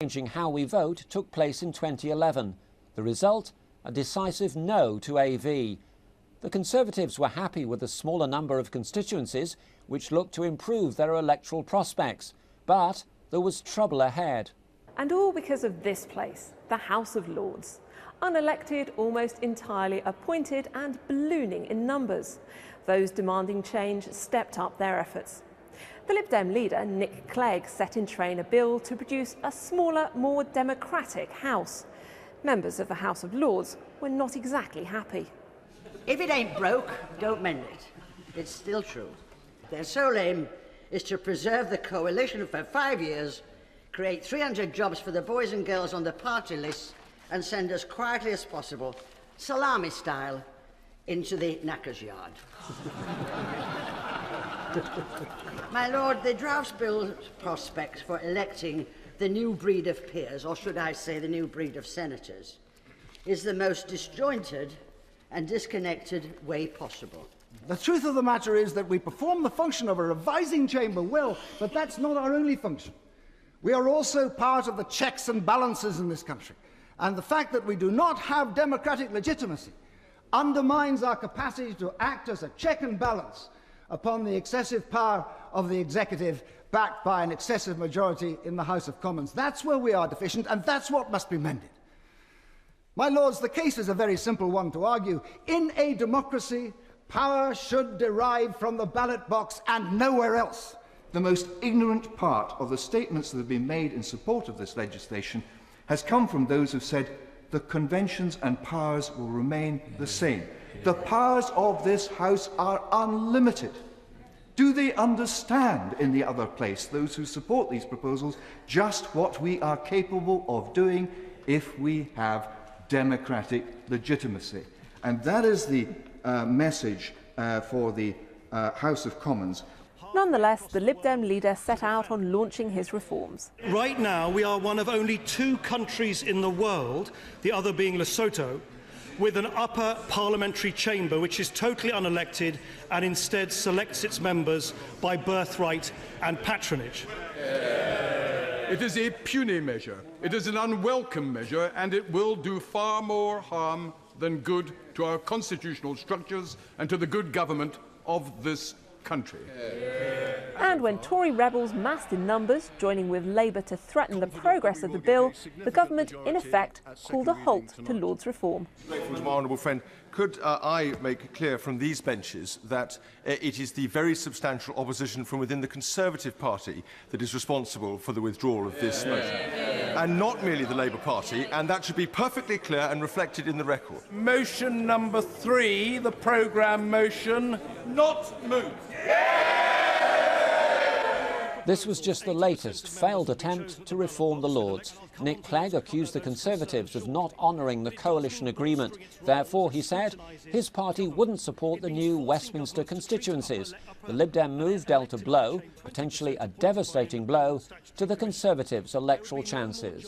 Changing how we vote took place in 2011. The result? A decisive no to AV. The Conservatives were happy with the smaller number of constituencies, which looked to improve their electoral prospects. But there was trouble ahead. And all because of this place, the House of Lords. Unelected, almost entirely appointed and ballooning in numbers. Those demanding change stepped up their efforts. The Lib Dem leader, Nick Clegg, set in train a bill to produce a smaller, more democratic House. Members of the House of Lords were not exactly happy. If it ain't broke, don't mend it. It's still true. Their sole aim is to preserve the coalition for 5 years, create 300 jobs for the boys and girls on the party list, and send us quietly as possible, salami style, into the knackers yard. My lord, the draft bill prospects for electing the new breed of peers, or should I say the new breed of senators, is the most disjointed and disconnected way possible. The truth of the matter is that we perform the function of a revising chamber well, but that's not our only function. We are also part of the checks and balances in this country, and the fact that we do not have democratic legitimacy undermines our capacity to act as a check and balance upon the excessive power of the executive, backed by an excessive majority in the House of Commons. That's where we are deficient, and that's what must be mended. My lords, the case is a very simple one to argue. In a democracy, power should derive from the ballot box and nowhere else. The most ignorant part of the statements that have been made in support of this legislation has come from those who have said the conventions and powers will remain the same. The powers of this House are unlimited. Do they understand in the other place, those who support these proposals, just what we are capable of doing if we have democratic legitimacy? And that is the message for the House of Commons. Nonetheless, the Lib Dem leader set out on launching his reforms. Right now, we are one of only 2 countries in the world, the other being Lesotho, with an upper parliamentary chamber which is totally unelected and instead selects its members by birthright and patronage. It is a puny measure, it is an unwelcome measure, and it will do far more harm than good to our constitutional structures and to the good government of this country. And when Tory rebels massed in numbers, joining with Labour to threaten the progress of the bill, the government, in effect, called a halt to Lords reform. From my honourable friend, could I make clear from these benches that it is the very substantial opposition from within the Conservative Party that is responsible for the withdrawal of this motion, and not merely the Labour Party, and that should be perfectly clear and reflected in the record. Motion number 3, the programme motion, not moved. This was just the latest failed attempt to reform the Lords. Nick Clegg accused the Conservatives of not honouring the coalition agreement. Therefore, he said, his party wouldn't support the new Westminster constituencies. The Lib Dem move dealt a blow, potentially a devastating blow, to the Conservatives' electoral chances.